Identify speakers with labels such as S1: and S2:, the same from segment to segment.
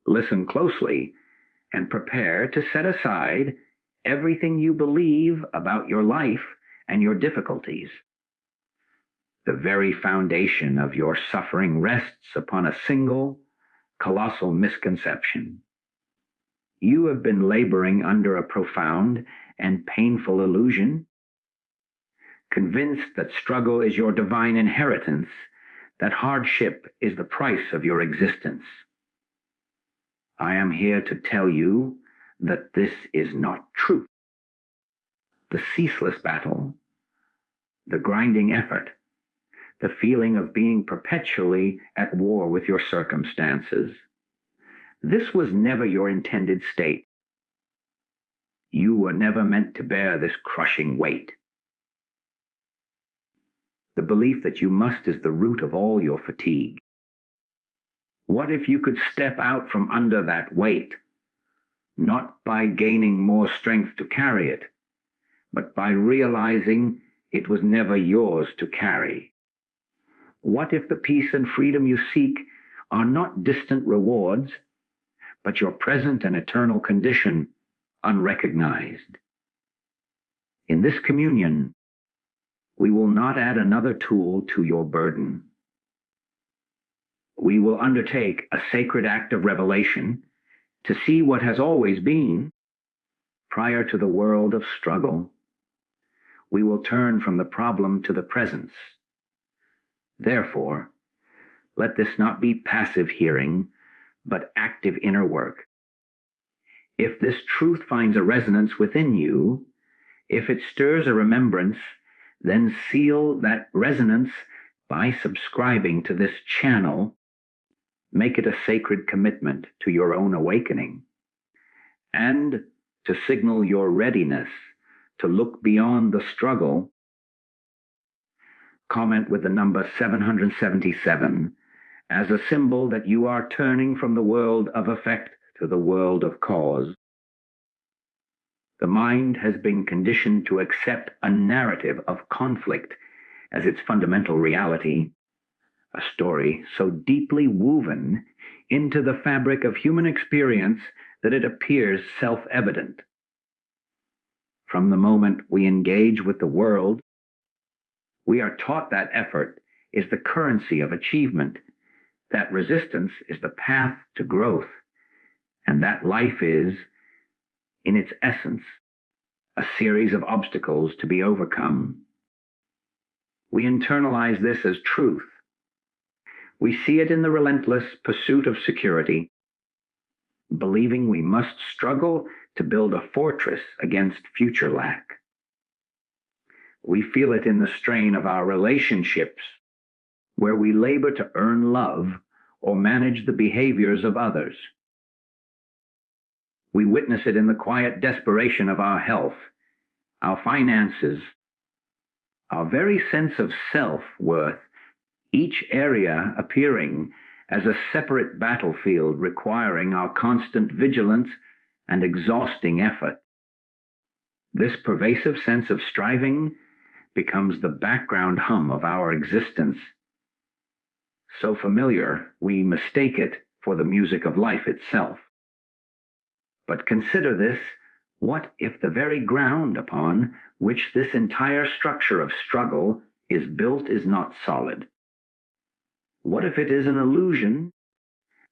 S1: Listen closely and prepare to set aside everything you believe about your life and your difficulties. The very foundation of your suffering rests upon a single, colossal misconception. You have been laboring under a profound and painful illusion, convinced that struggle is your divine inheritance, that hardship is the price of your existence. I am here to tell you that this is not true. The ceaseless battle, the grinding effort, the feeling of being perpetually at war with your circumstances, this was never your intended state. You were never meant to bear this crushing weight. The belief that you must is the root of all your fatigue. What if you could step out from under that weight, not by gaining more strength to carry it, but by realizing it was never yours to carry? What if the peace and freedom you seek are not distant rewards, but your present and eternal condition unrecognized? In this communion, we will not add another tool to your burden. We will undertake a sacred act of revelation to see what has always been prior to the world of struggle. We will turn from the problem to the presence. Therefore, let this not be passive hearing, but active inner work. If this truth finds a resonance within you, if it stirs a remembrance, then seal that resonance by subscribing to this channel. Make it a sacred commitment to your own awakening, and to signal your readiness to look beyond the struggle. Comment with the number 777 as a symbol that you are turning from the world of effect to the world of cause. The mind has been conditioned to accept a narrative of conflict as its fundamental reality, a story so deeply woven into the fabric of human experience that it appears self-evident. From the moment we engage with the world, we are taught that effort is the currency of achievement, that resistance is the path to growth, and that life is, in its essence, a series of obstacles to be overcome. We internalize this as truth. We see it in the relentless pursuit of security, believing we must struggle to build a fortress against future lack. We feel it in the strain of our relationships, where we labor to earn love or manage the behaviors of others. We witness it in the quiet desperation of our health, our finances, our very sense of self-worth, each area appearing as a separate battlefield requiring our constant vigilance and exhausting effort. This pervasive sense of striving becomes the background hum of our existence. So familiar, we mistake it for the music of life itself. But consider this: what if the very ground upon which this entire structure of struggle is built is not solid? What if it is an illusion,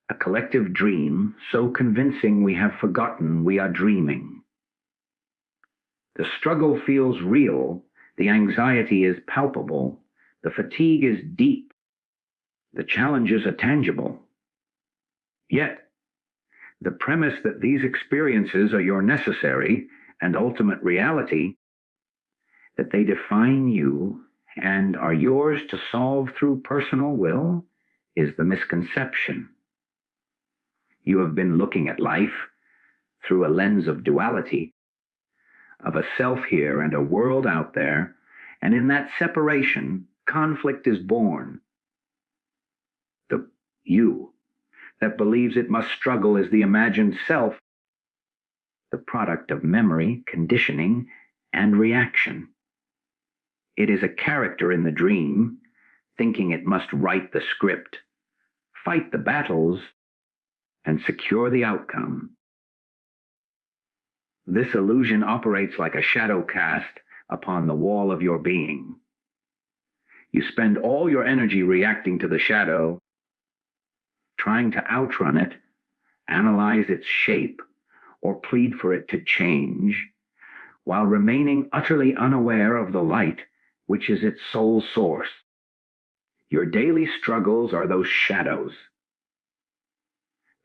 S1: a collective dream so convincing we have forgotten we are dreaming? The struggle feels real, the anxiety is palpable, the fatigue is deep, the challenges are tangible. Yet, the premise that these experiences are your necessary and ultimate reality, that they define you and are yours to solve through personal will, is the misconception. You have been looking at life through a lens of duality, of a self here and a world out there, and in that separation, conflict is born. The you that believes it must struggle is the imagined self, the product of memory, conditioning, and reaction. It is a character in the dream, thinking it must write the script, fight the battles, and secure the outcome. This illusion operates like a shadow cast upon the wall of your being. You spend all your energy reacting to the shadow, trying to outrun it, analyze its shape, or plead for it to change, while remaining utterly unaware of the light, which is its sole source. Your daily struggles are those shadows.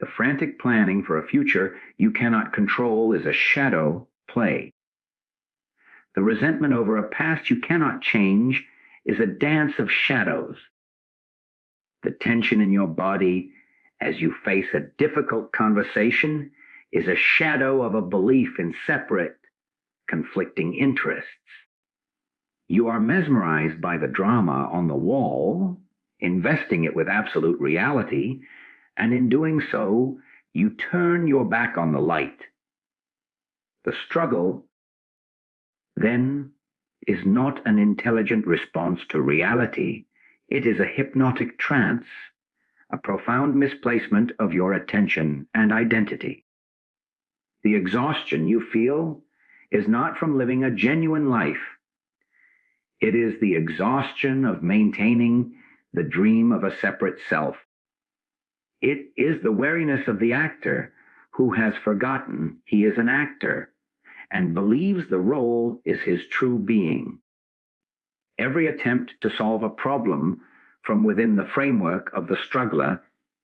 S1: The frantic planning for a future you cannot control is a shadow play. The resentment over a past you cannot change is a dance of shadows. The tension in your body as you face a difficult conversation is a shadow of a belief in separate, conflicting interests. You are mesmerized by the drama on the wall, investing it with absolute reality, and in doing so, you turn your back on the light. The struggle, then, is not an intelligent response to reality. It is a hypnotic trance, a profound misplacement of your attention and identity. The exhaustion you feel is not from living a genuine life. It is the exhaustion of maintaining the dream of a separate self. It is the weariness of the actor who has forgotten he is an actor and believes the role is his true being. Every attempt to solve a problem from within the framework of the struggler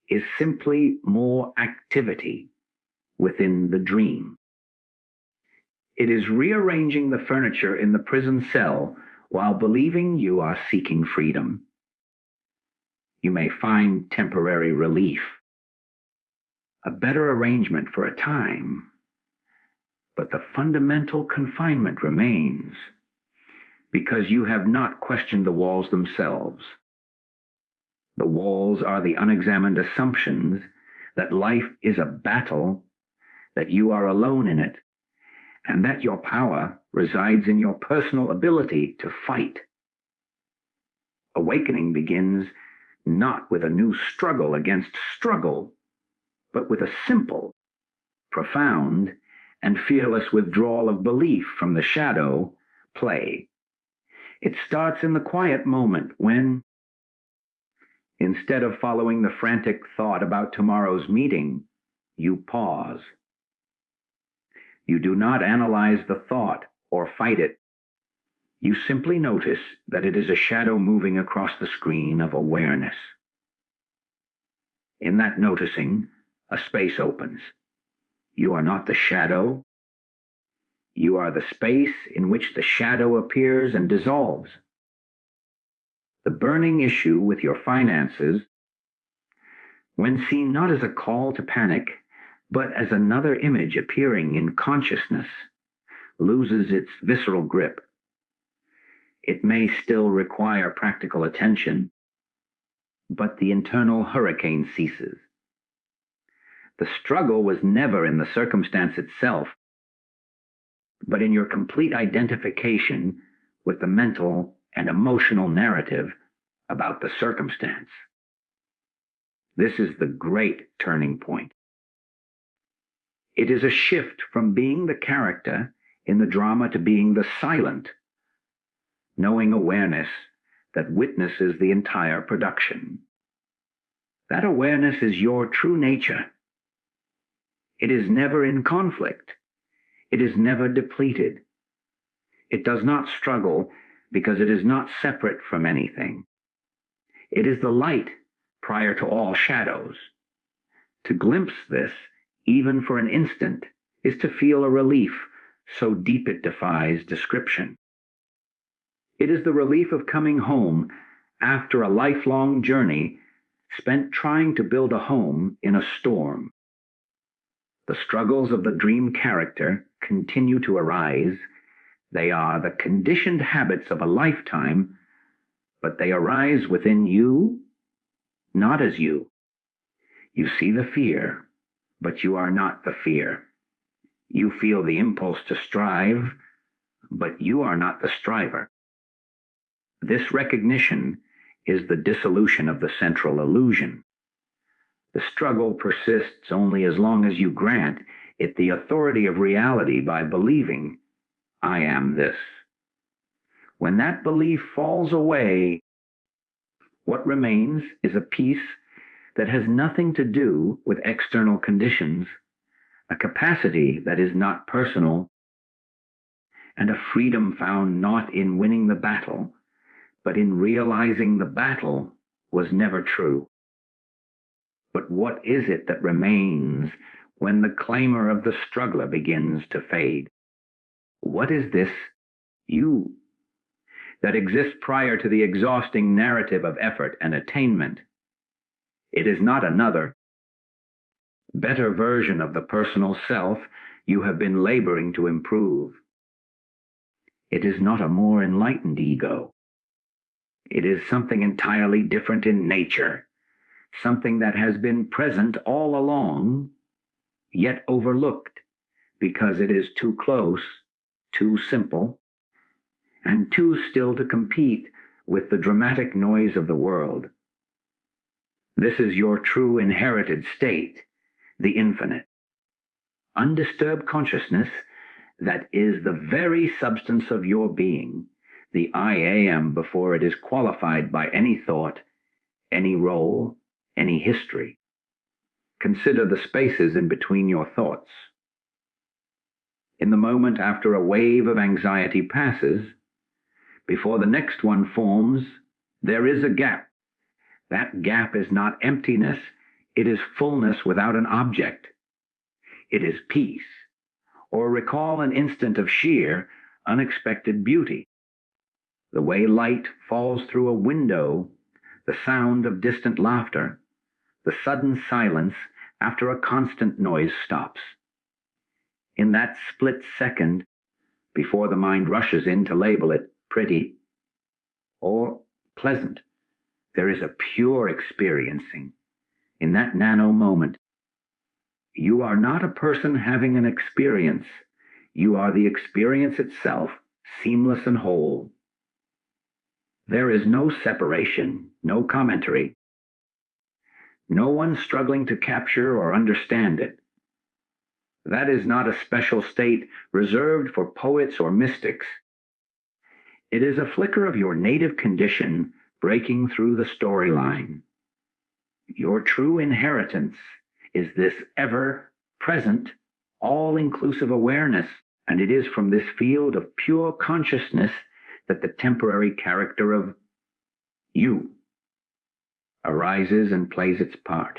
S1: is simply more activity within the dream. It is rearranging the furniture in the prison cell while believing you are seeking freedom. You may find temporary relief, a better arrangement for a time, but the fundamental confinement remains because you have not questioned the walls themselves. The walls are the unexamined assumptions that life is a battle, that you are alone in it, and that your power resides in your personal ability to fight. Awakening begins not with a new struggle against struggle, but with a simple, profound, and fearless withdrawal of belief from the shadow play. It starts in the quiet moment when, instead of following the frantic thought about tomorrow's meeting, you pause. You do not analyze the thought or fight it. You simply notice that it is a shadow moving across the screen of awareness. In that noticing, a space opens. You are not the shadow. You are the space in which the shadow appears and dissolves. The burning issue with your finances, when seen not as a call to panic, but as another image appearing in consciousness, loses its visceral grip. It may still require practical attention, but the internal hurricane ceases. The struggle was never in the circumstance itself, but in your complete identification with the mental and emotional narrative about the circumstance. This is the great turning point. It is a shift from being the character in the drama to being the silent, knowing awareness that witnesses the entire production. That awareness is your true nature. It is never in conflict. It is never depleted. It does not struggle because it is not separate from anything. It is the light prior to all shadows. To glimpse this, even for an instant, is to feel a relief so deep it defies description. It is the relief of coming home after a lifelong journey spent trying to build a home in a storm. The struggles of the dream character continue to arise. They are the conditioned habits of a lifetime, but they arise within you, not as you. You see the fear, but you are not the fear. You feel the impulse to strive, but you are not the striver. This recognition is the dissolution of the central illusion. The struggle persists only as long as you grant it the authority of reality by believing, I am this. When that belief falls away, what remains is a peace that has nothing to do with external conditions, a capacity that is not personal, and a freedom found not in winning the battle, but in realizing the battle was never true. But what is it that remains when the clamor of the struggler begins to fade? What is this you that exists prior to the exhausting narrative of effort and attainment? It is not another, better version of the personal self you have been laboring to improve. It is not a more enlightened ego. It is something entirely different in nature, something that has been present all along, yet overlooked because it is too close, too simple, and too still to compete with the dramatic noise of the world. This is your true inherited state, the infinite. Undisturbed consciousness that is the very substance of your being, the I am before it is qualified by any thought, any role, any history. Consider the spaces in between your thoughts. In the moment after a wave of anxiety passes, before the next one forms, there is a gap. That gap is not emptiness, it is fullness without an object. It is peace. Or recall an instant of sheer, unexpected beauty. The way light falls through a window, the sound of distant laughter, the sudden silence after a constant noise stops. In that split second, before the mind rushes in to label it pretty or pleasant, there is a pure experiencing. In that nano moment, you are not a person having an experience. You are the experience itself, seamless and whole. There is no separation, no commentary, no one struggling to capture or understand it. That is not a special state reserved for poets or mystics. It is a flicker of your native condition breaking through the storyline. Your true inheritance is this ever-present, all-inclusive awareness, and it is from this field of pure consciousness that the temporary character of you arises and plays its part.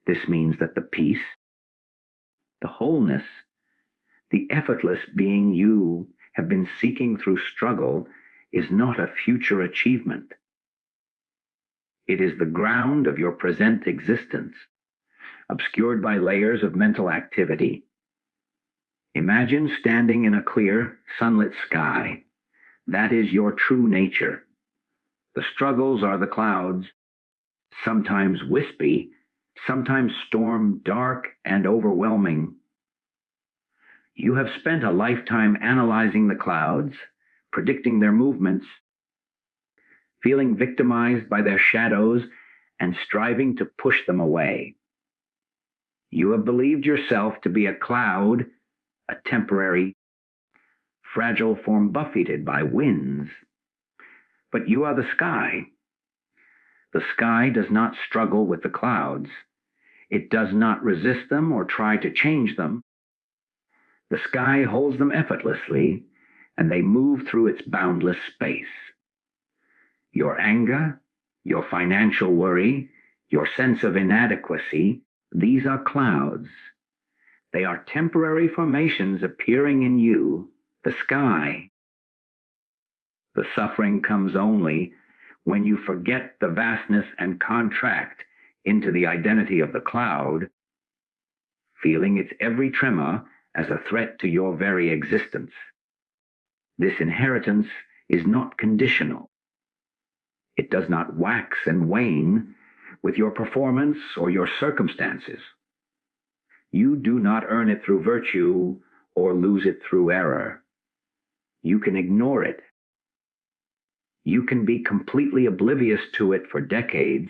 S1: This means that the peace, the wholeness, the effortless being you have been seeking through struggle is not a future achievement. It is the ground of your present existence, obscured by layers of mental activity. Imagine standing in a clear, sunlit sky. That is your true nature. The struggles are the clouds, sometimes wispy, sometimes storm dark and overwhelming. You have spent a lifetime analyzing the clouds, predicting their movements, feeling victimized by their shadows and striving to push them away. You have believed yourself to be a cloud, a temporary, fragile form buffeted by winds. But you are the sky. The sky does not struggle with the clouds. It does not resist them or try to change them. The sky holds them effortlessly, and they move through its boundless space. Your anger, your financial worry, your sense of inadequacy, these are clouds. They are temporary formations appearing in you, the sky. The suffering comes only when you forget the vastness and contract into the identity of the cloud, feeling its every tremor as a threat to your very existence. This inheritance is not conditional. It does not wax and wane with your performance or your circumstances. You do not earn it through virtue or lose it through error. You can ignore it. You can be completely oblivious to it for decades,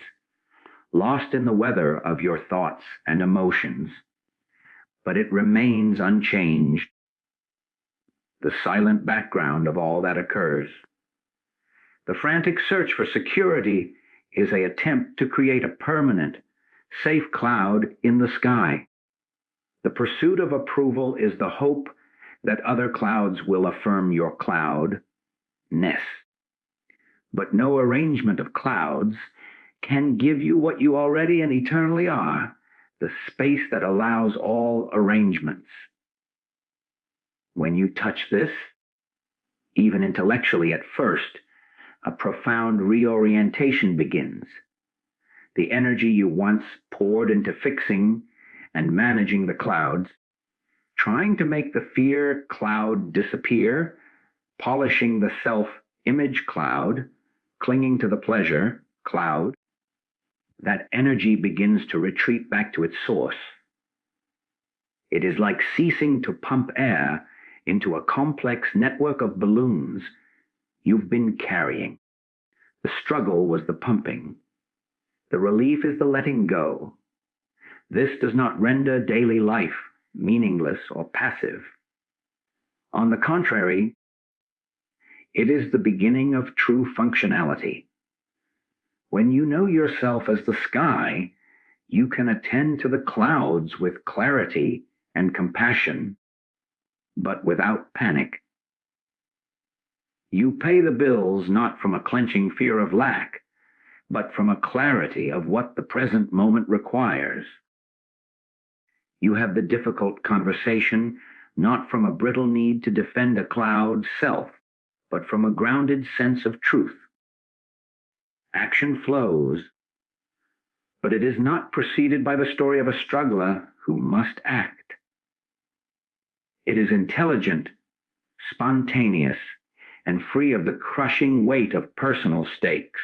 S1: lost in the weather of your thoughts and emotions, but it remains unchanged, the silent background of all that occurs. The frantic search for security is an attempt to create a permanent, safe cloud in the sky. The pursuit of approval is the hope that other clouds will affirm your cloud-ness. But no arrangement of clouds can give you what you already and eternally are, the space that allows all arrangements. When you touch this, even intellectually at first, a profound reorientation begins. The energy you once poured into fixing and managing the clouds, trying to make the fear cloud disappear, polishing the self-image cloud, clinging to the pleasure cloud, that energy begins to retreat back to its source. It is like ceasing to pump air into a complex network of balloons you've been carrying. The struggle was the pumping. The relief is the letting go. This does not render daily life meaningless or passive. On the contrary, it is the beginning of true functionality. When you know yourself as the sky, you can attend to the clouds with clarity and compassion, but without panic. You pay the bills not from a clenching fear of lack, but from a clarity of what the present moment requires. You have the difficult conversation not from a brittle need to defend a cloud self, but from a grounded sense of truth. Action flows, but it is not preceded by the story of a struggler who must act. It is intelligent, spontaneous, and free of the crushing weight of personal stakes.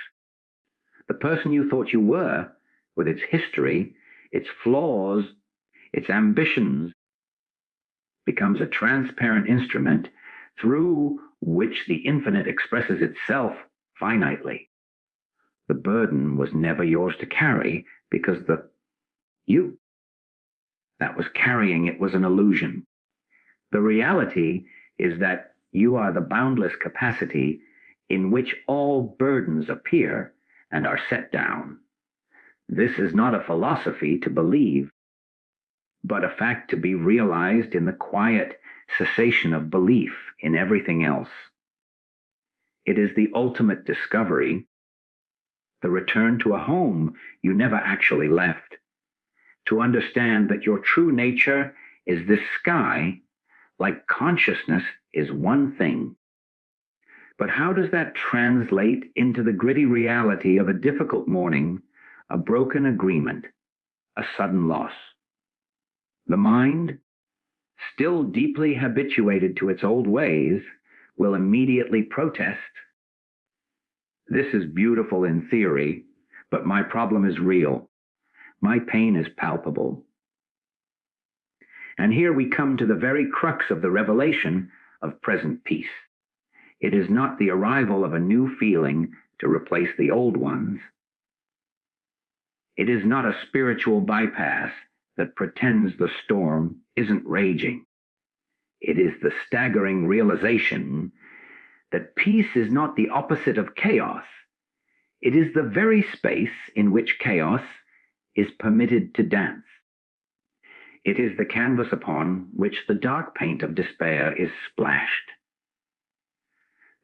S1: The person you thought you were, with its history, its flaws, its ambitions, becomes a transparent instrument through which the infinite expresses itself finitely. The burden was never yours to carry because the you that was carrying it was an illusion. The reality is that you are the boundless capacity in which all burdens appear and are set down. This is not a philosophy to believe, but a fact to be realized in the quiet cessation of belief in everything else. It is the ultimate discovery, the return to a home you never actually left, to understand that your true nature is this sky, like consciousness is one thing. But how does that translate into the gritty reality of a difficult morning, a broken agreement, a sudden loss? The mind, still deeply habituated to its old ways, will immediately protest. This is beautiful in theory, but my problem is real. My pain is palpable. And here we come to the very crux of the revelation of present peace. It is not the arrival of a new feeling to replace the old ones. It is not a spiritual bypass that pretends the storm isn't raging. It is the staggering realization that peace is not the opposite of chaos. It is the very space in which chaos is permitted to dance. It is the canvas upon which the dark paint of despair is splashed.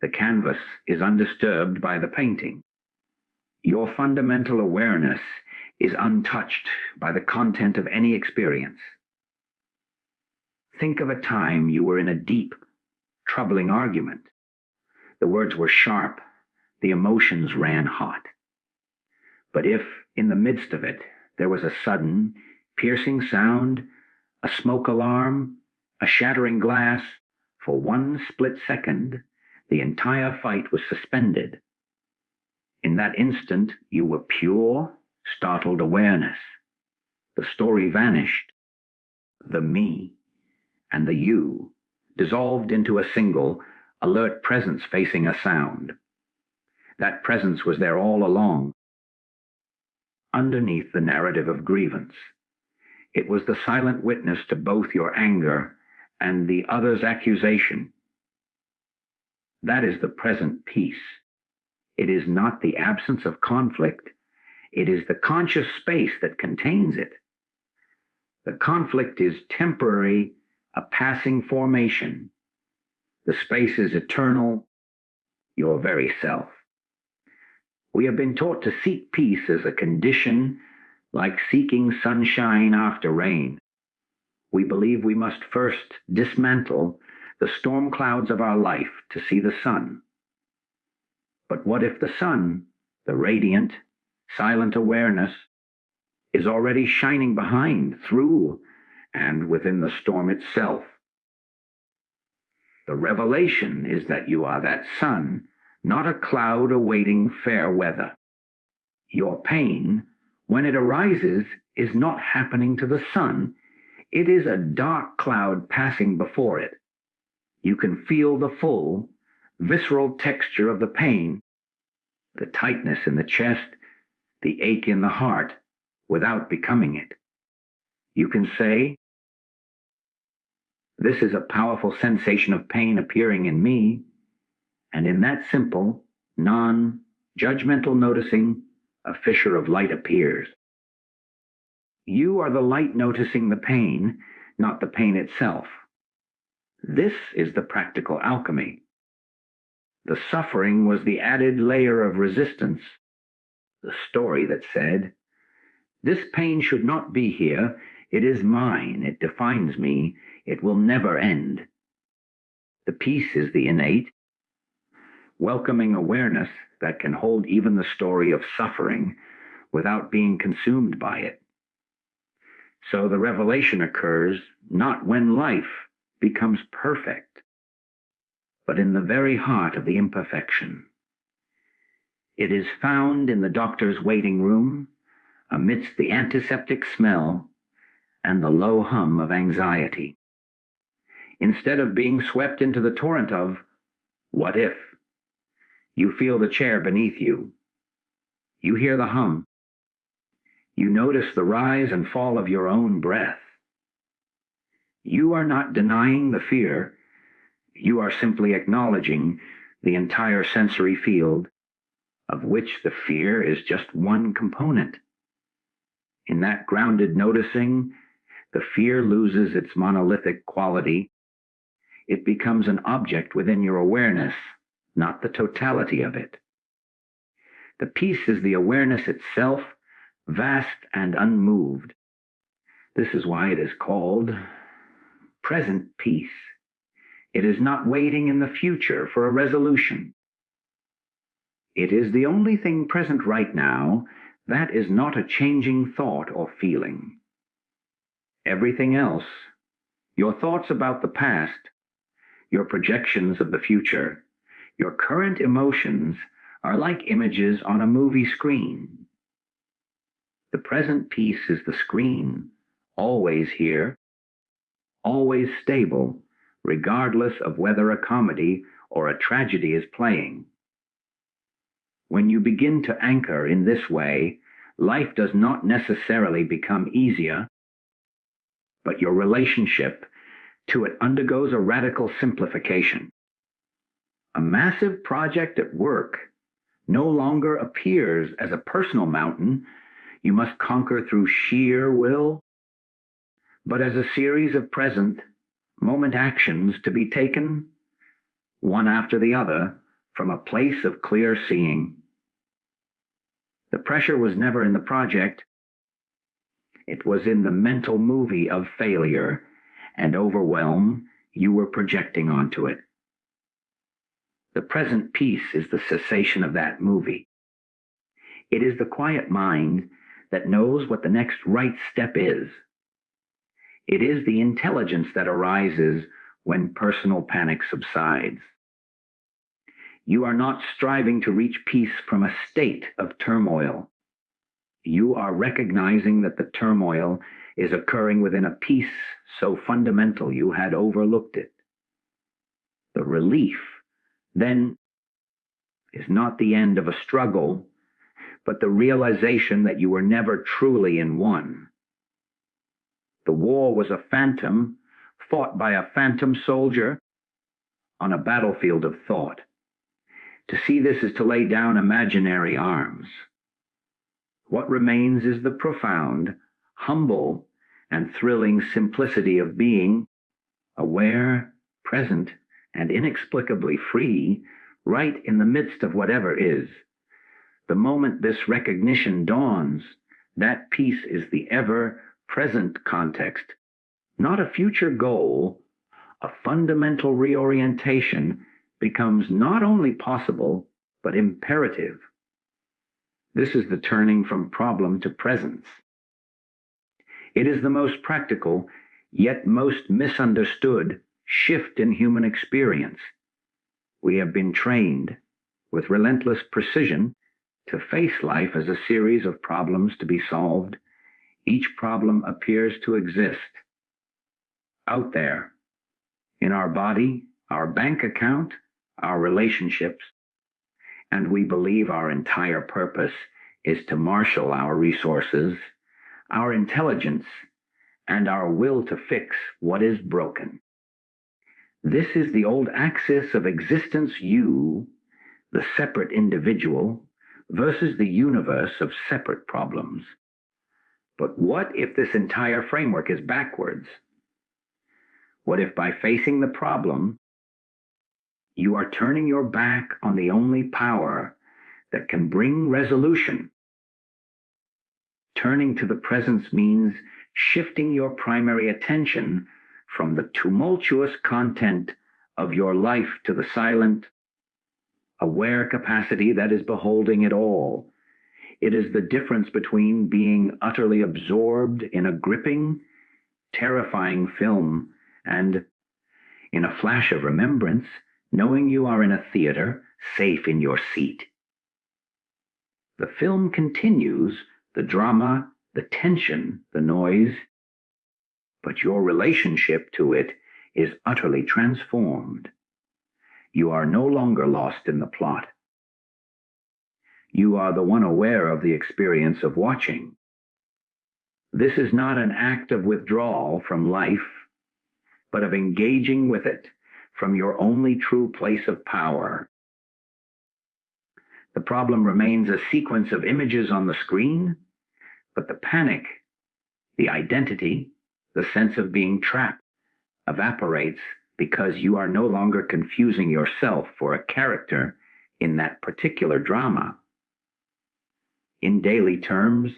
S1: The canvas is undisturbed by the painting. Your fundamental awareness is untouched by the content of any experience. Think of a time you were in a deep, troubling argument. The words were sharp, the emotions ran hot. But if, in the midst of it, there was a sudden, piercing sound, a smoke alarm, a shattering glass, for one split second, the entire fight was suspended. In that instant, you were pure, startled awareness. The story vanished. The me and the you dissolved into a single, alert presence facing a sound. That presence was there all along. underneath the narrative of grievance. It was the silent witness to both your anger and the other's accusation. That is the present peace. It is not the absence of conflict. It is the conscious space that contains it. The conflict is temporary, a passing formation. The space is eternal, your very self. We have been taught to seek peace as a condition, like seeking sunshine after rain. We believe we must first dismantle the storm clouds of our life to see the sun. But what if the sun, the radiant, silent awareness, is already shining behind, through, and within the storm itself? The revelation is that you are that sun, not a cloud awaiting fair weather. Your pain, when it arises, is not happening to the sun. It is a dark cloud passing before it. You can feel the full, visceral texture of the pain, the tightness in the chest, the ache in the heart, without becoming it. You can say, "This is a powerful sensation of pain appearing in me," and in that simple, non-judgmental noticing, a fissure of light appears. You are the light noticing the pain, not the pain itself. This is the practical alchemy. The suffering was the added layer of resistance, the story that said, "This pain should not be here. It is mine. It defines me. It will never end." The peace is the innate, welcoming awareness that can hold even the story of suffering without being consumed by it. So the revelation occurs not when life becomes perfect, but in the very heart of the imperfection. It is found in the doctor's waiting room, amidst the antiseptic smell and the low hum of anxiety. Instead of being swept into the torrent of "what if," you feel the chair beneath you. You hear the hum. You notice the rise and fall of your own breath. You are not denying the fear. You are simply acknowledging the entire sensory field, of which the fear is just one component. In that grounded noticing, the fear loses its monolithic quality. It becomes an object within your awareness, not the totality of it. The peace is the awareness itself, vast and unmoved. This is why it is called present peace. It is not waiting in the future for a resolution. It is the only thing present right now that is not a changing thought or feeling. Everything else, your thoughts about the past, your projections of the future, your current emotions, are like images on a movie screen. The present peace is the screen, always here, always stable, regardless of whether a comedy or a tragedy is playing. When you begin to anchor in this way, life does not necessarily become easier, but your relationship to it undergoes a radical simplification. A massive project at work no longer appears as a personal mountain you must conquer through sheer will, but as a series of present moment actions to be taken, one after the other, from a place of clear seeing. The pressure was never in the project. It was in the mental movie of failure and overwhelm you were projecting onto it. The present peace is the cessation of that movie. It is the quiet mind that knows what the next right step is. It is the intelligence that arises when personal panic subsides. You are not striving to reach peace from a state of turmoil. You are recognizing that the turmoil is occurring within a peace so fundamental you had overlooked it. The relief, then, is not the end of a struggle, but the realization that you were never truly in one. The war was a phantom fought by a phantom soldier on a battlefield of thought. To see this is to lay down imaginary arms. What remains is the profound, humble, and thrilling simplicity of being aware, present, and inexplicably free, right in the midst of whatever is. The moment this recognition dawns, that peace is the ever-present context, not a future goal. A fundamental reorientation becomes not only possible, but imperative. This is the turning from problem to presence. It is the most practical, yet most misunderstood shift in human experience. We have been trained with relentless precision to face life as a series of problems to be solved. Each problem appears to exist out there, in our body, our bank account, our relationships, and we believe our entire purpose is to marshal our resources, our intelligence, and our will to fix what is broken. This is the old axis of existence you, the separate individual, versus the universe of separate problems. But what if this entire framework is backwards? What if by facing the problem, you are turning your back on the only power that can bring resolution? Turning to the presence means shifting your primary attention from the tumultuous content of your life to the silent, aware capacity that is beholding it all. It is the difference between being utterly absorbed in a gripping, terrifying film and, in a flash of remembrance, knowing you are in a theater, safe in your seat. The film continues, the drama, the tension, the noise, but your relationship to it is utterly transformed. You are no longer lost in the plot. You are the one aware of the experience of watching. This is not an act of withdrawal from life, but of engaging with it from your only true place of power. The problem remains a sequence of images on the screen, but the panic, the identity, the sense of being trapped evaporates because you are no longer confusing yourself for a character in that particular drama. In daily terms,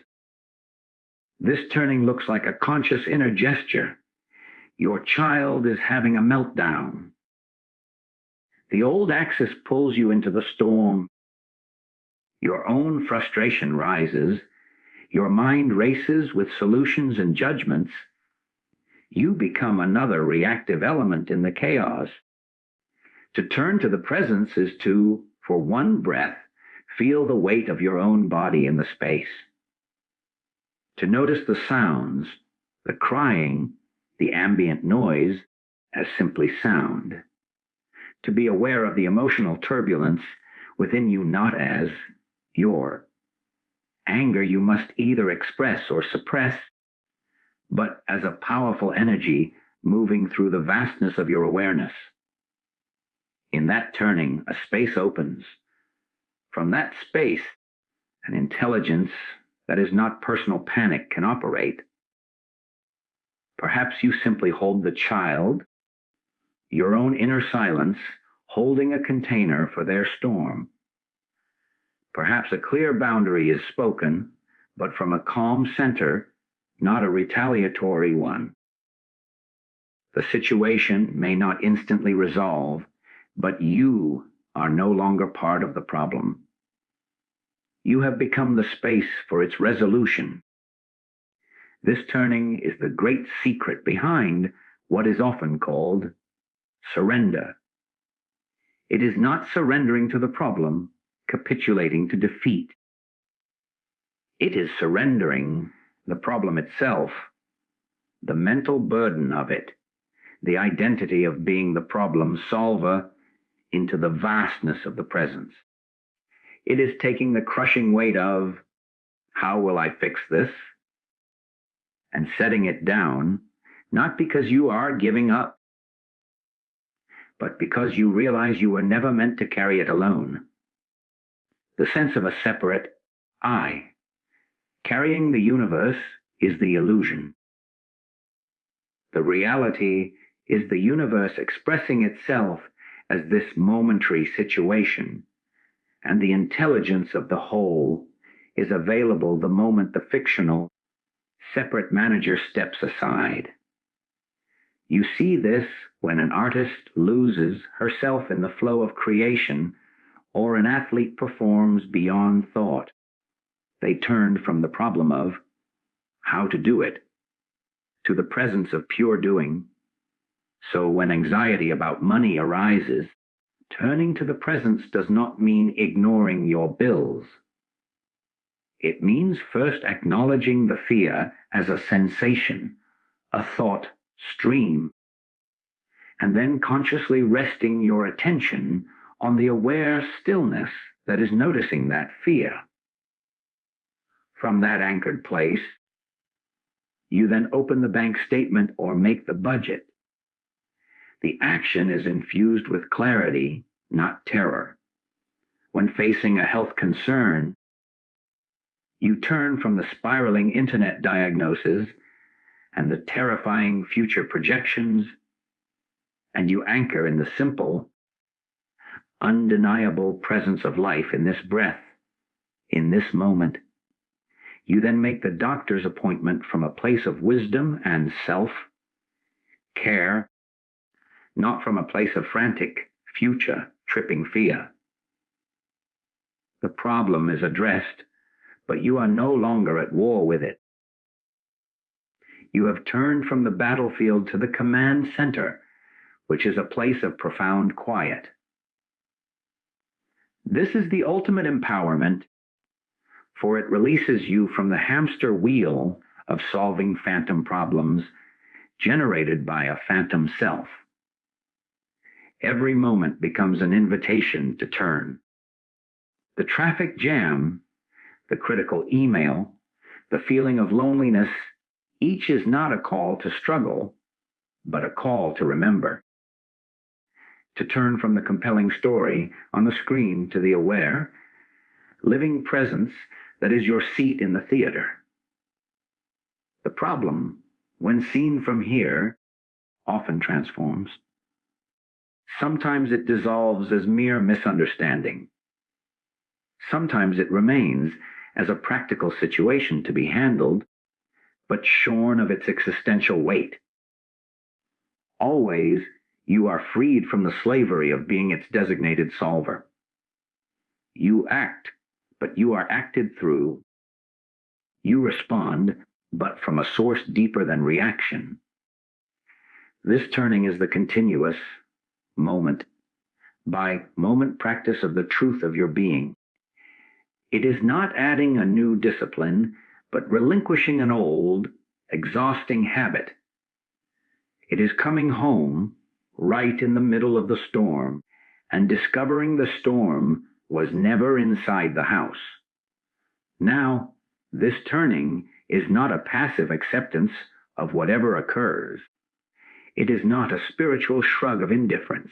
S1: this turning looks like a conscious inner gesture. Your child is having a meltdown. The old axis pulls you into the storm. Your own frustration rises. Your mind races with solutions and judgments. You become another reactive element in the chaos. To turn to the presence is to, for one breath, feel the weight of your own body in the space. To notice the sounds, the crying, the ambient noise as simply sound. To be aware of the emotional turbulence within you not as your anger you must either express or suppress, but as a powerful energy moving through the vastness of your awareness. In that turning, a space opens. From that space, an intelligence that is not personal panic can operate. Perhaps you simply hold the child, your own inner silence, holding a container for their storm. Perhaps a clear boundary is spoken, but from a calm center, not a retaliatory one. The situation may not instantly resolve, but you are no longer part of the problem. You have become the space for its resolution. This turning is the great secret behind what is often called surrender. It is not surrendering to the problem, capitulating to defeat. It is surrendering the problem itself, the mental burden of it, the identity of being the problem solver into the vastness of the presence. It is taking the crushing weight of, how will I fix this? And setting it down, not because you are giving up, but because you realize you were never meant to carry it alone. The sense of a separate I, carrying the universe, is the illusion. The reality is the universe expressing itself as this momentary situation, and the intelligence of the whole is available the moment the fictional, separate manager steps aside. You see this when an artist loses herself in the flow of creation, or an athlete performs beyond thought. They turn from the problem of how to do it to the presence of pure doing. So when anxiety about money arises, turning to the presence does not mean ignoring your bills. It means first acknowledging the fear as a sensation, a thought stream, and then consciously resting your attention on the aware stillness that is noticing that fear. From that anchored place, you then open the bank statement or make the budget. The action is infused with clarity, not terror. When facing a health concern, you turn from the spiraling internet diagnosis and the terrifying future projections, and you anchor in the simple, undeniable presence of life in this breath, in this moment. You then make the doctor's appointment from a place of wisdom and self-care, not from a place of frantic, future-tripping fear. The problem is addressed, but you are no longer at war with it. You have turned from the battlefield to the command center, which is a place of profound quiet. This is the ultimate empowerment, for it releases you from the hamster wheel of solving phantom problems generated by a phantom self. Every moment becomes an invitation to turn. The traffic jam, the critical email, the feeling of loneliness, each is not a call to struggle, but a call to remember. To turn from the compelling story on the screen to the aware, living presence that is your seat in the theater. The problem, when seen from here, often transforms. Sometimes it dissolves as mere misunderstanding. Sometimes it remains as a practical situation to be handled, but shorn of its existential weight. Always, you are freed from the slavery of being its designated solver. You act, but you are acted through. You respond, but from a source deeper than reaction. This turning is the continuous, moment by moment practice of the truth of your being. It is not adding a new discipline, but relinquishing an old, exhausting habit. It is coming home right in the middle of the storm and discovering the storm was never inside the house. Now, this turning is not a passive acceptance of whatever occurs. It is not a spiritual shrug of indifference.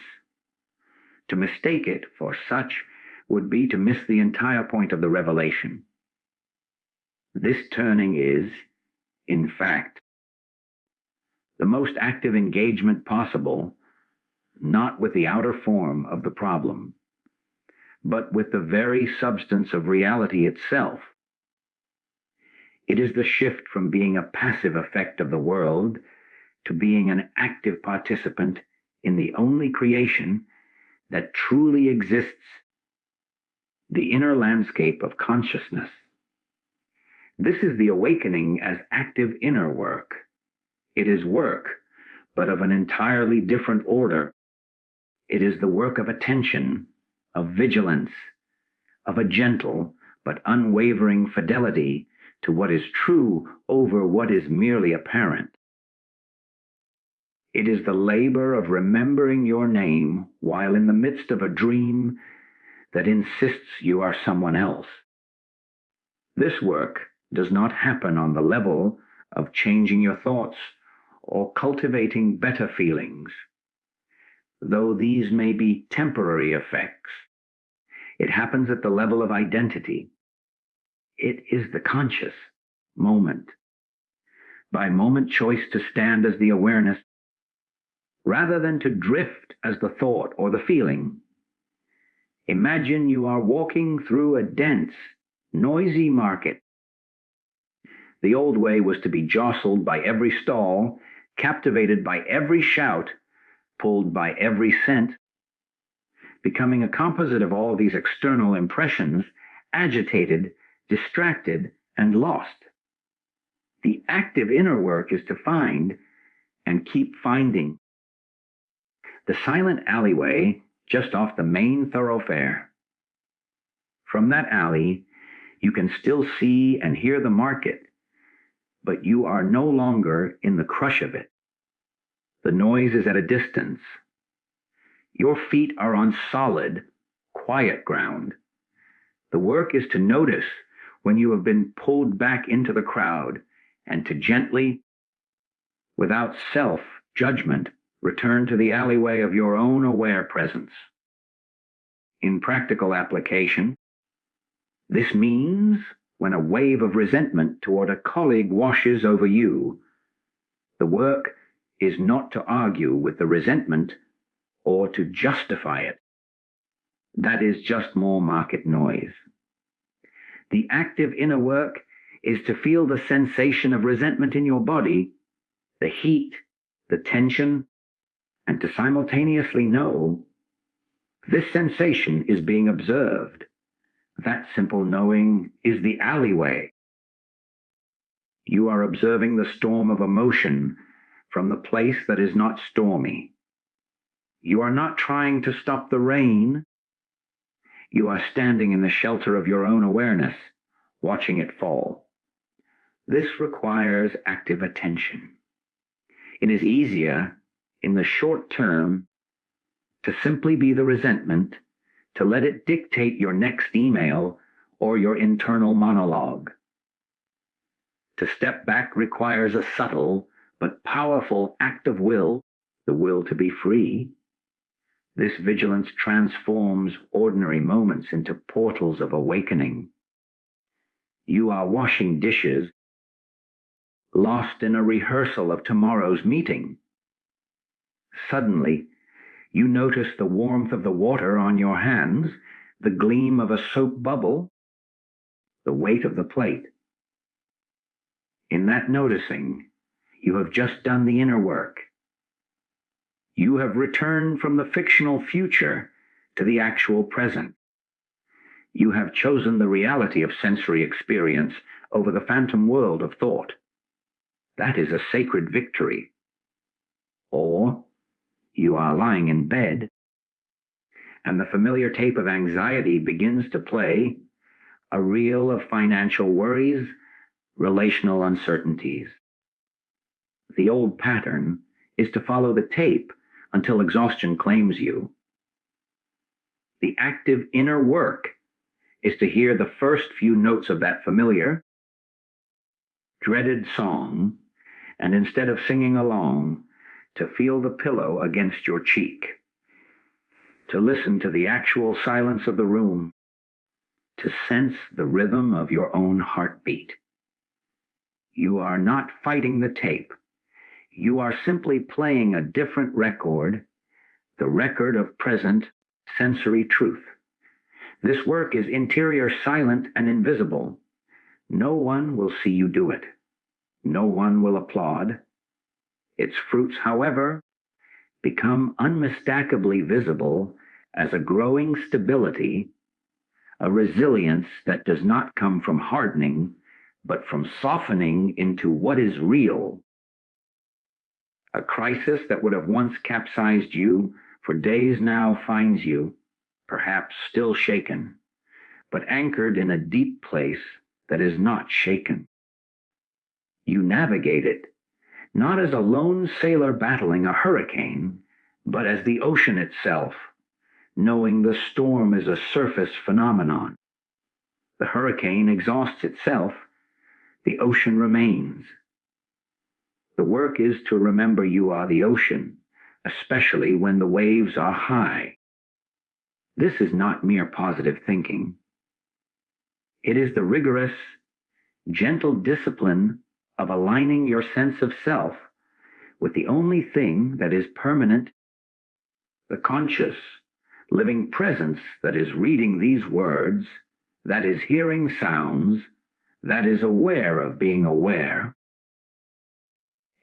S1: To mistake it for such would be to miss the entire point of the revelation. This turning is, in fact, the most active engagement possible, not with the outer form of the problem, but with the very substance of reality itself. It is the shift from being a passive effect of the world to being an active participant in the only creation that truly exists, the inner landscape of consciousness. This is the awakening as active inner work. It is work, but of an entirely different order. It is the work of attention, of vigilance, of a gentle but unwavering fidelity to what is true over what is merely apparent. It is the labor of remembering your name while in the midst of a dream that insists you are someone else. This work does not happen on the level of changing your thoughts or cultivating better feelings. Though these may be temporary effects, it happens at the level of identity. It is the conscious moment, by moment choice to stand as the awareness, rather than to drift as the thought or the feeling. Imagine you are walking through a dense, noisy market. The old way was to be jostled by every stall, captivated by every shout, pulled by every scent, becoming a composite of all these external impressions, agitated, distracted, and lost. The active inner work is to find and keep finding. The silent alleyway just off the main thoroughfare. From that alley, you can still see and hear the market, but you are no longer in the crush of it. The noise is at a distance. Your feet are on solid, quiet ground. The work is to notice when you have been pulled back into the crowd and to gently, without self-judgment, return to the alleyway of your own aware presence. In practical application, this means when a wave of resentment toward a colleague washes over you, the work is not to argue with the resentment or to justify it. That is just more market noise. The active inner work is to feel the sensation of resentment in your body, the heat, the tension, and to simultaneously know this sensation is being observed. That simple knowing is the alleyway. You are observing the storm of emotion from the place that is not stormy. You are not trying to stop the rain. You are standing in the shelter of your own awareness, watching it fall. This requires active attention. It is easier, in the short term, to simply be the resentment, to let it dictate your next email or your internal monologue. To step back requires a subtle but powerful act of will, the will to be free. This vigilance transforms ordinary moments into portals of awakening. You are washing dishes, lost in a rehearsal of tomorrow's meeting. Suddenly, you notice the warmth of the water on your hands, the gleam of a soap bubble, the weight of the plate. In that noticing, you have just done the inner work. You have returned from the fictional future to the actual present. You have chosen the reality of sensory experience over the phantom world of thought. That is a sacred victory. Or you are lying in bed, and the familiar tape of anxiety begins to play, a reel of financial worries, relational uncertainties. The old pattern is to follow the tape until exhaustion claims you. The active inner work is to hear the first few notes of that familiar, dreaded song, and instead of singing along, to feel the pillow against your cheek, to listen to the actual silence of the room, to sense the rhythm of your own heartbeat. You are not fighting the tape. You are simply playing a different record, the record of present sensory truth. This work is interior, silent, and invisible. No one will see you do it. No one will applaud. Its fruits, however, become unmistakably visible as a growing stability, a resilience that does not come from hardening, but from softening into what is real. A crisis that would have once capsized you for days now finds you, perhaps still shaken, but anchored in a deep place that is not shaken. You navigate it, not as a lone sailor battling a hurricane, but as the ocean itself, knowing the storm is a surface phenomenon. The hurricane exhausts itself, the ocean remains. The work is to remember you are the ocean, especially when the waves are high. This is not mere positive thinking. It is the rigorous, gentle discipline of aligning your sense of self with the only thing that is permanent, the conscious, living presence that is reading these words, that is hearing sounds, that is aware of being aware.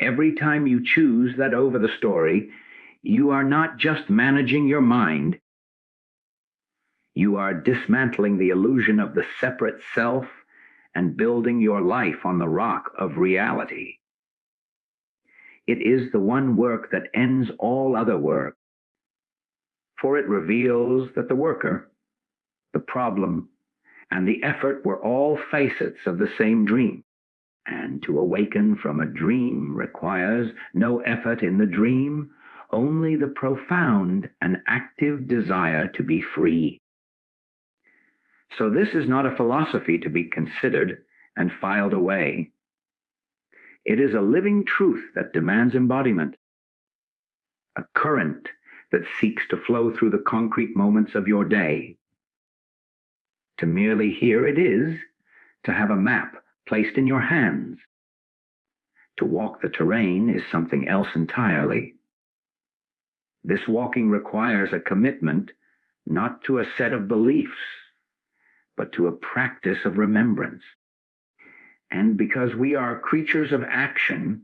S1: Every time you choose that over the story, you are not just managing your mind. You are dismantling the illusion of the separate self and building your life on the rock of reality. It is the one work that ends all other work, for it reveals that the worker, the problem, and the effort were all facets of the same dream. And to awaken from a dream requires no effort in the dream, only the profound and active desire to be free. So this is not a philosophy to be considered and filed away. It is a living truth that demands embodiment, a current that seeks to flow through the concrete moments of your day. To merely hear it is to have a map placed in your hands. To walk the terrain is something else entirely. This walking requires a commitment not to a set of beliefs, but to a practice of remembrance. And because we are creatures of action,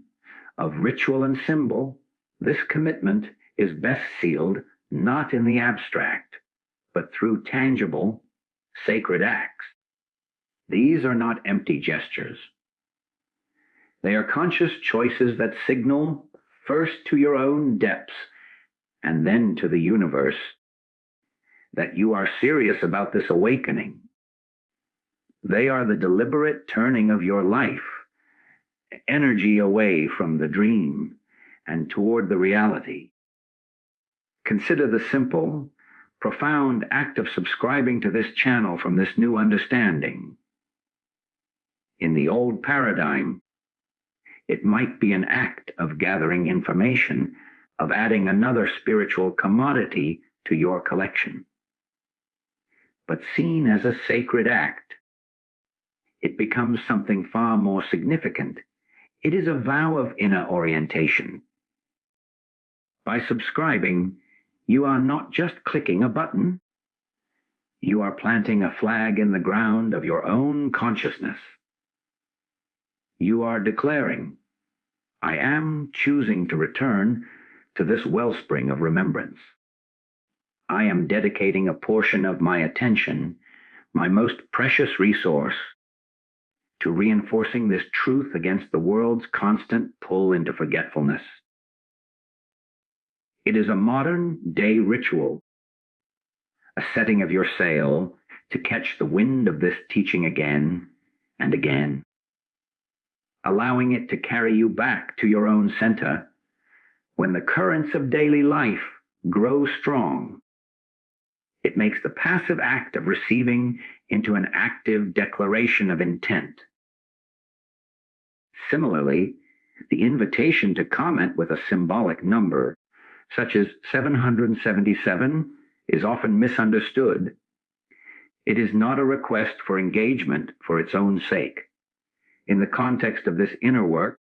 S1: of ritual and symbol, this commitment is best sealed not in the abstract, but through tangible, sacred acts. These are not empty gestures. They are conscious choices that signal first to your own depths and then to the universe that you are serious about this awakening. They are the deliberate turning of your life, energy away from the dream and toward the reality. Consider the simple, profound act of subscribing to this channel from this new understanding. In the old paradigm, it might be an act of gathering information, of adding another spiritual commodity to your collection. But seen as a sacred act, it becomes something far more significant. It is a vow of inner orientation. By subscribing, you are not just clicking a button. You are planting a flag in the ground of your own consciousness. You are declaring, I am choosing to return to this wellspring of remembrance. I am dedicating a portion of my attention, my most precious resource, to reinforcing this truth against the world's constant pull into forgetfulness. It is a modern day ritual, a setting of your sail to catch the wind of this teaching again and again, allowing it to carry you back to your own center when the currents of daily life grow strong. It makes the passive act of receiving into an active declaration of intent. Similarly, the invitation to comment with a symbolic number, such as 777, is often misunderstood. It is not a request for engagement for its own sake. In the context of this inner work,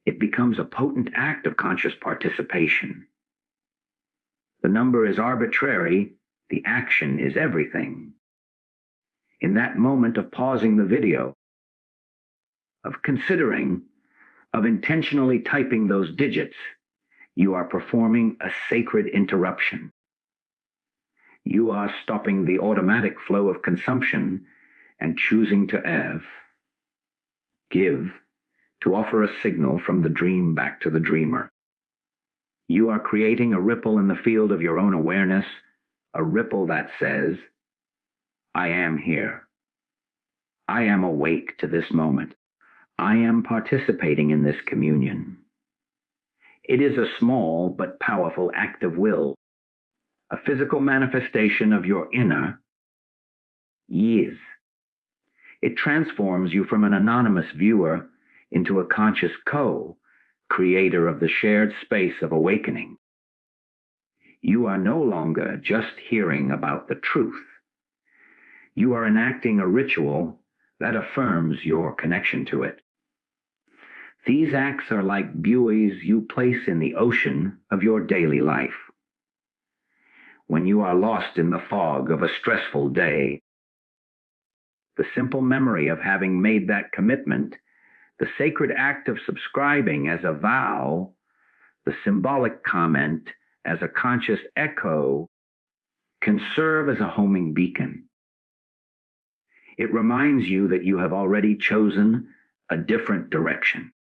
S1: it becomes a potent act of conscious participation. The number is arbitrary, the action is everything. In that moment of pausing the video, of considering, of intentionally typing those digits, you are performing a sacred interruption. You are stopping the automatic flow of consumption and choosing to give, to offer a signal from the dream back to the dreamer. You are creating a ripple in the field of your own awareness, a ripple that says, I am here. I am awake to this moment. I am participating in this communion. It is a small but powerful act of will. a physical manifestation of your inner is. It transforms you from an anonymous viewer into a conscious co-creator of the shared space of awakening. You are no longer just hearing about the truth. You are enacting a ritual that affirms your connection to it. These acts are like buoys you place in the ocean of your daily life. When you are lost in the fog of a stressful day, the simple memory of having made that commitment, the sacred act of subscribing as a vow, the symbolic comment as a conscious echo, can serve as a homing beacon. It reminds you that you have already chosen a different direction.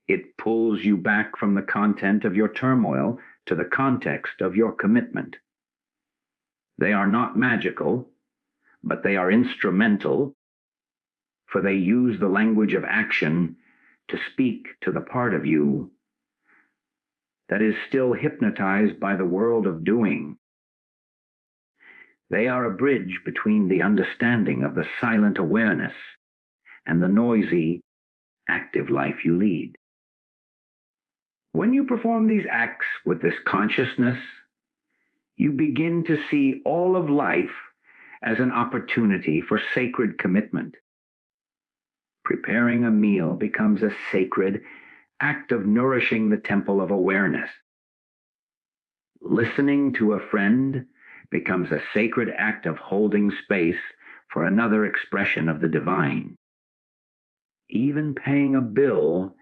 S1: It pulls you back from the content of your turmoil to the context of your commitment. They are not magical, but they are instrumental, for they use the language of action to speak to the part of you that is still hypnotized by the world of doing. They are a bridge between the understanding of the silent awareness and the noisy, active life you lead. When you perform these acts with this consciousness, you begin to see all of life as an opportunity for sacred commitment. Preparing a meal becomes a sacred act of nourishing the temple of awareness. Listening to a friend becomes a sacred act of holding space for another expression of the divine. Even paying a bill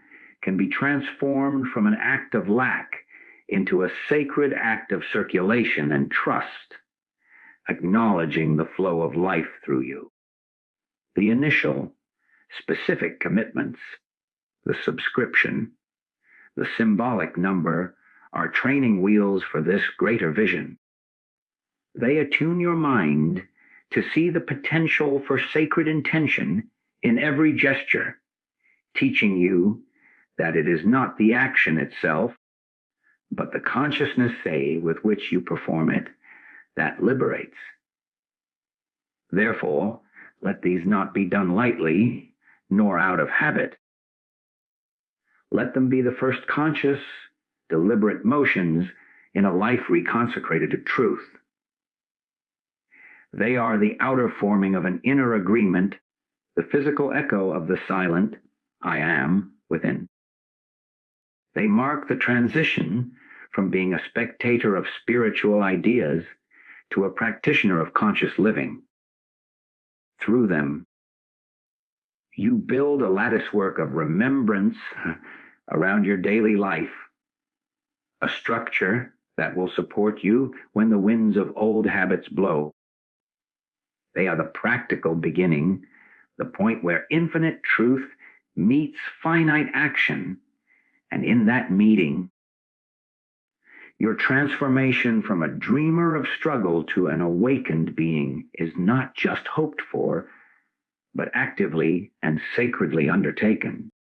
S1: can be transformed from an act of lack into a sacred act of circulation and trust, acknowledging the flow of life through you. The initial, specific commitments, the subscription, the symbolic number, are training wheels for this greater vision. They attune your mind to see the potential for sacred intention in every gesture, teaching you that it is not the action itself, but the consciousness, with which you perform it, that liberates. Therefore, let these not be done lightly, nor out of habit. Let them be the first conscious, deliberate motions in a life reconsecrated to truth. They are the outer forming of an inner agreement, the physical echo of the silent I am within. They mark the transition from being a spectator of spiritual ideas to a practitioner of conscious living. Through them, you build a latticework of remembrance around your daily life, a structure that will support you when the winds of old habits blow. They are the practical beginning, the point where infinite truth meets finite action, and in that meeting, your transformation from a dreamer of struggle to an awakened being is not just hoped for, but actively and sacredly undertaken.